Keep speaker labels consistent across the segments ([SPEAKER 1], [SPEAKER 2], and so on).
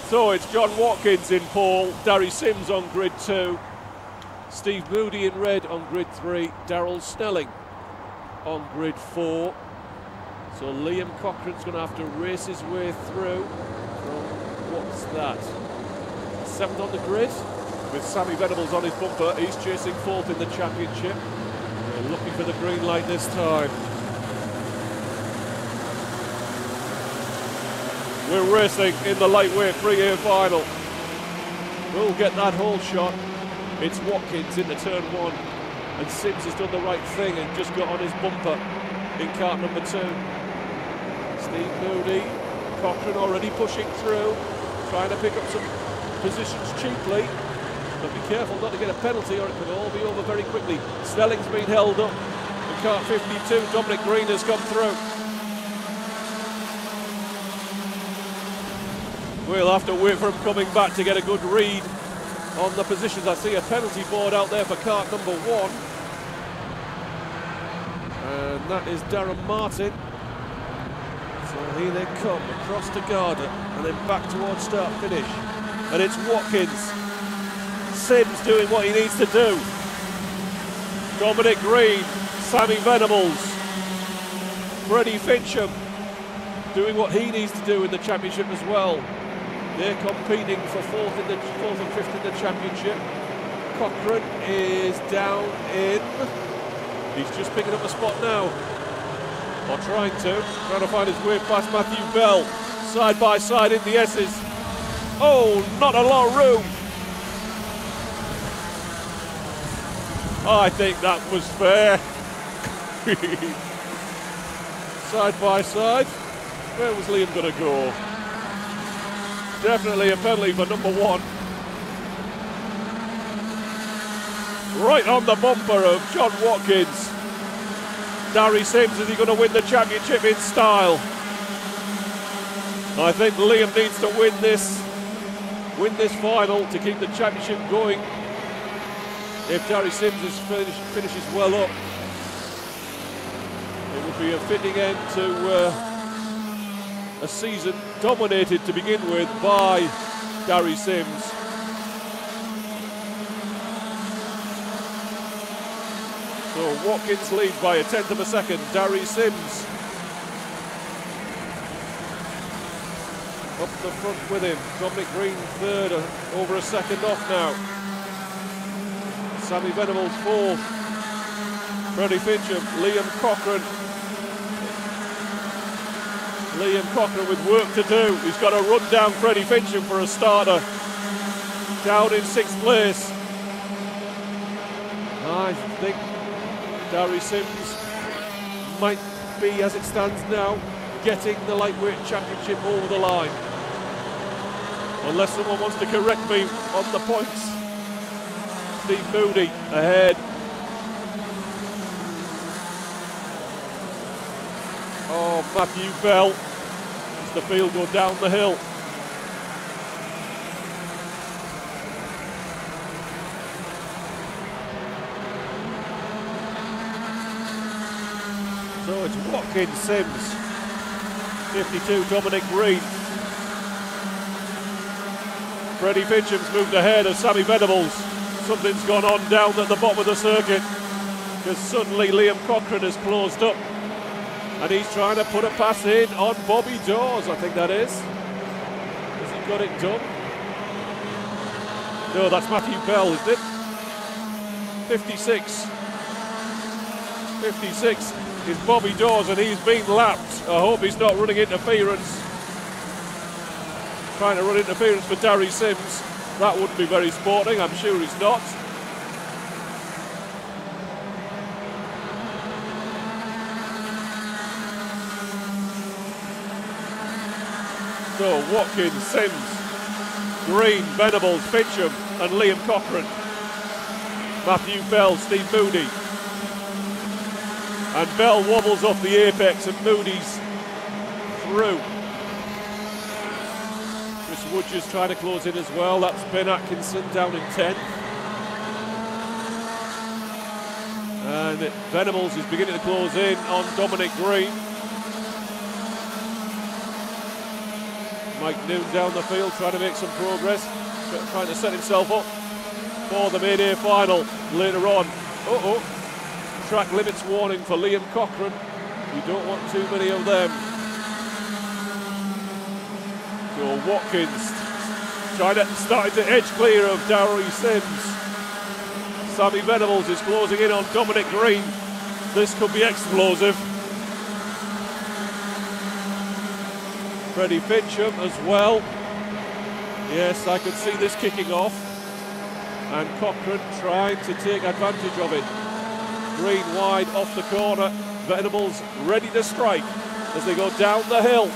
[SPEAKER 1] So it's John Watkins in pole, Darry Sims on grid 2, Steve Moody in red on grid 3, Darrell Snelling on grid 4. So Liam Cochrane's going to have to race his way through from, what's that, 7th on the grid, with Sammy Venables on his bumper. He's chasing 4th in the championship. They're looking for the green light this time. We're racing in the lightweight 3A final. We'll get that whole shot. It's Watkins into turn 1, and Sims has done the right thing and just got on his bumper in kart number 2. Steve Moody, Cochrane already pushing through, trying to pick up some positions cheaply, but be careful not to get a penalty or it could all be over very quickly. Snelling's been held up in kart 52, Dominic Green has come through. We'll have to wait for him coming back to get a good read on the positions. I see a penalty board out there for kart number 1. And that is Darren Martin. So here they come, across to Garda, and then back towards start-finish. And it's Watkins. Sims doing what he needs to do. Dominic Green, Sammy Venables, Freddie Fincham doing what he needs to do in the championship as well. They're competing for 4th and 5th in the championship. Cochrane is down in. He's just picking up a spot now. Or trying to find his way past Matthew Bell. Side by side in the S's. Oh, not a lot of room. I think that was fair. Side by side. Where was Liam going to go? Definitely a penalty for number 1. Right on the bumper of John Watkins. Darry Sims, is he going to win the championship in style? I think Liam needs to win this final to keep the championship going. If Darry Sims finishes well up, it would be a fitting end to a season dominated to begin with by Darry Sims. So Watkins leads by 1/10 of a second. Darry Sims up the front with him. Dominic Green 3rd, over a second off now. Sammy Venables 4th. Freddie Fincham, Liam Cochrane. Liam Cochrane with work to do. He's got to run down Freddie Fincham for a starter. Down in 6th place. I think Darry Sims might be, as it stands now, getting the lightweight championship over the line. Unless someone wants to correct me on the points. Steve Moody ahead. Oh, Matthew Bell as the field go down the hill. So it's Watkins, Sims, 52, Dominic Green. Freddie Fincham's moved ahead of Sammy Venables. Something's gone on down at the bottom of the circuit because suddenly Liam Cochrane has closed up. And he's trying to put a pass in on Bobby Dawes, I think that is. Has he got it done? No, that's Matthew Bell, isn't it? 56. 56 is Bobby Dawes, and he's been lapped. I hope he's not running interference. Trying to run interference for Darry Sims. That wouldn't be very sporting, I'm sure he's not. So Watkins, Sims, Green, Venables, Fincham and Liam Cochrane. Matthew Bell, Steve Moody. And Bell wobbles off the apex and Moody's through. Chris Woodger's trying to close in as well. That's Ben Atkinson down in 10th. And Venables is beginning to close in on Dominic Green. Mike Noon down the field trying to make some progress, trying to set himself up for the Mayday final later on. Track limits warning for Liam Cochrane. You don't want too many of them. So Watkins starting to edge clear of Darry Sims. Sammy Venables is closing in on Dominic Green. This could be explosive. Freddie Fincham as well. Yes, I could see this kicking off. And Cochrane trying to take advantage of it. Green wide off the corner. Venables ready to strike as they go down the hill.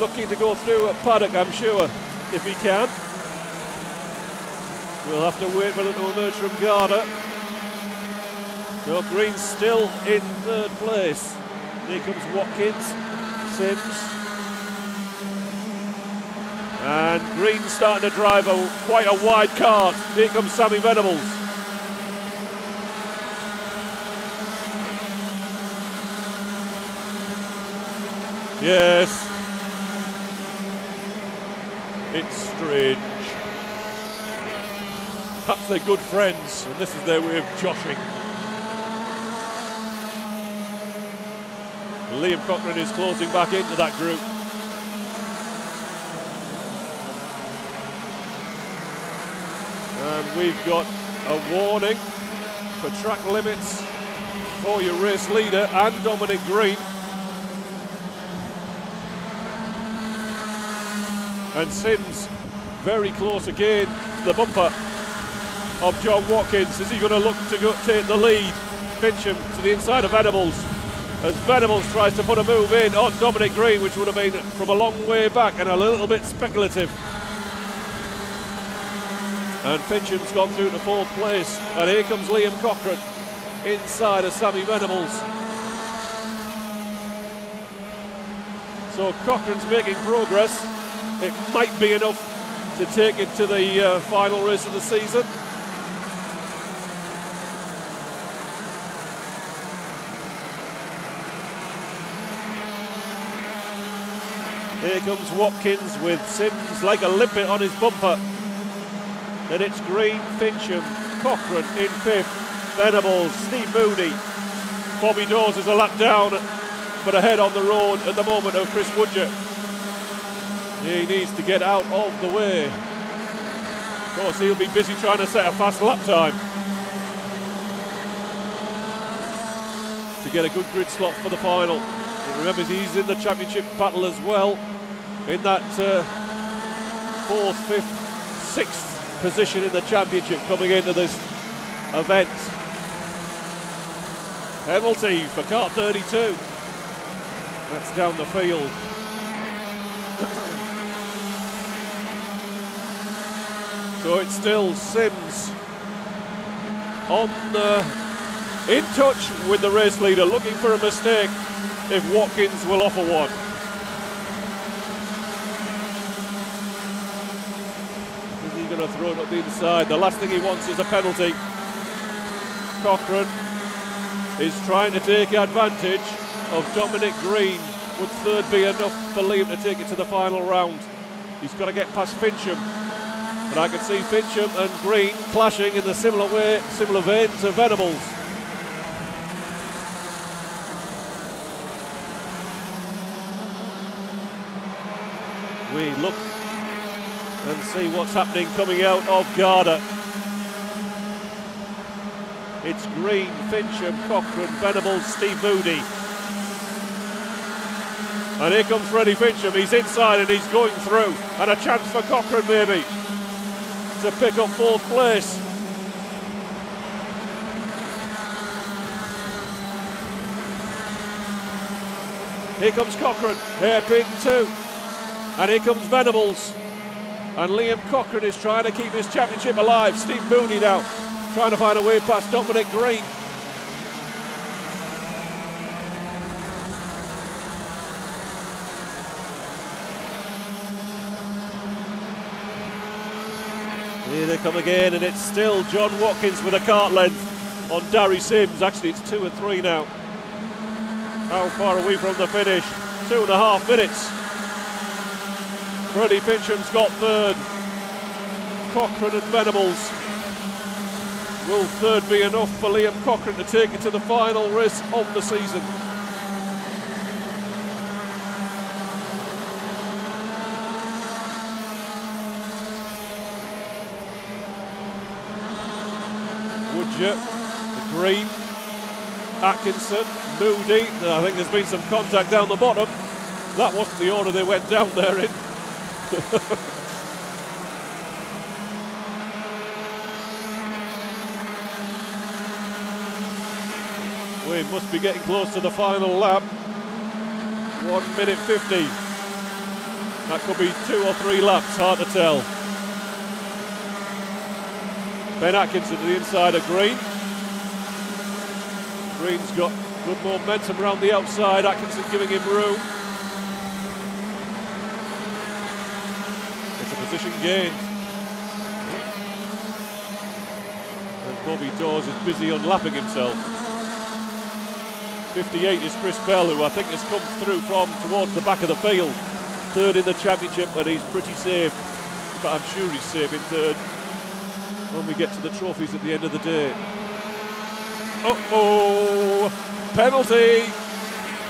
[SPEAKER 1] Looking to go through at Paddock, I'm sure, if he can. We'll have to wait for them to emerge from Garda. No, Green's still in third place. Here comes Watkins, Sims. And Green's starting to drive quite a wide cart. Here comes Sammy Venables. Yes. It's strange. Perhaps they're good friends, and this is their way of joshing. Liam Cochrane is closing back into that group. And we've got a warning for track limits for your race leader and Dominic Green. And Sims very close again to the bumper of John Watkins. Is he going to look to take the lead? Fincham to the inside of Venables as Venables tries to put a move in on Dominic Green, which would have been from a long way back and a little bit speculative. And Fincham's gone through to fourth place, and here comes Liam Cochrane inside of Sammy Venables. So Cochrane's making progress. It might be enough to take it to the final race of the season. Here comes Watkins with Sims like a limpet on his bumper. Then it's Green, Fincham, Cochrane in fifth, Venables, Steve Moody. Bobby Dawes is a lap down, but ahead on the road at the moment of Chris Woodger. He needs to get out of the way. Of course, he'll be busy trying to set a fast lap time to get a good grid slot for the final. And remember, he's in the championship battle as well, in that fourth, fifth, sixth position in the championship coming into this event. Penalty for car 32. That's down the field. So it's still Sims in touch with the race leader, looking for a mistake if Watkins will offer one. Is he going to throw it up the inside? The last thing he wants is a penalty. Cochrane is trying to take advantage of Dominic Green. Would third be enough for Liam to take it to the final round? He's got to get past Fincham. But I can see Fincham and Green clashing in the similar vein to Venables. We look and see what's happening coming out of Garda. It's Green, Fincham, Cochrane, Venables, Steve Moody. And here comes Freddie Fincham. He's inside and he's going through. And a chance for Cochrane maybe to pick up fourth place. Here comes Cochrane, hairpin 2. And here comes Venables. And Liam Cochrane is trying to keep his championship alive. Steve Mooney now trying to find a way past Dominic Green. Here they come again, and it's still John Watkins with a cart length on Darry Sims. Actually, it's 2 and 3 now. How far are we from the finish? 2.5 minutes Freddie Fincham's got third. Cochrane and Venables. Will third be enough for Liam Cochrane to take it to the final race of the season? Woodger, the Green, Atkinson, Moody. I think there's been some contact down the bottom. That wasn't the order they went down there in. We must be getting close to the final lap. 1 minute 50. That could be 2 or 3 laps, hard to tell. Ben Atkinson to the inside of Green. Green's got good momentum around the outside, Atkinson giving him room. It's a position gain. And Bobby Dawes is busy unlapping himself. 58 is Chris Bell, who I think has come through from towards the back of the field. Third in the championship, and he's pretty safe. But I'm sure he's safe in third when we get to the trophies at the end of the day. Uh-oh! Penalty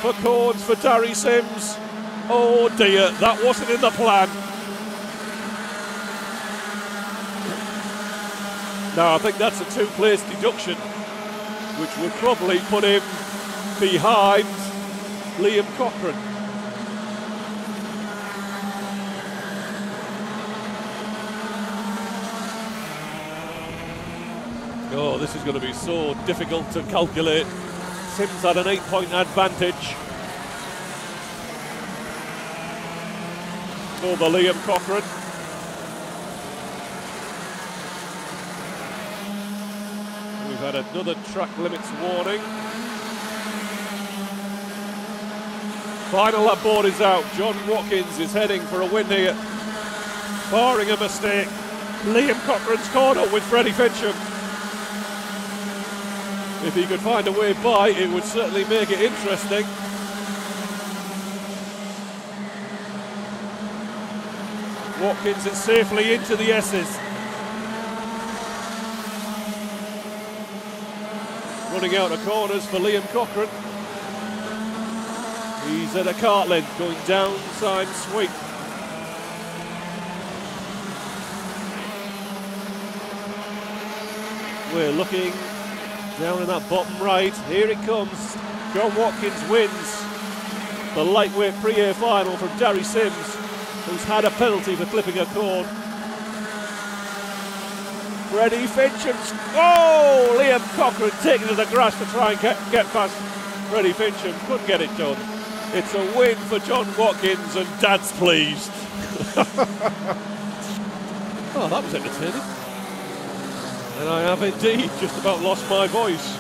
[SPEAKER 1] for Corns for Darry Sims. Oh dear, that wasn't in the plan. Now I think that's a 2-place deduction, which would probably put him behind Liam Cochrane. Oh, this is going to be so difficult to calculate. Sims had an 8-point advantage over Liam Cochrane. We've had another track limits warning. Final lap board is out. John Watkins is heading for a win here. Barring a mistake, Liam Cochrane's corner with Freddie Fincham. If he could find a way by, it would certainly make it interesting. Watkins is safely into the S's. Running out of corners for Liam Cochrane. He's at a cart length, going downside sweep. We're looking down in that bottom right. Here it comes. John Watkins wins the lightweight pre-A final from Darry Sims, who's had a penalty for clipping a cord. Freddie Fincham's. Oh! Liam Cochrane taking to the grass to try and get past Freddie Fincham. Couldn't get it done. It's a win for John Watkins, and Dad's pleased. Oh, that was entertaining. And I have indeed just about lost my voice.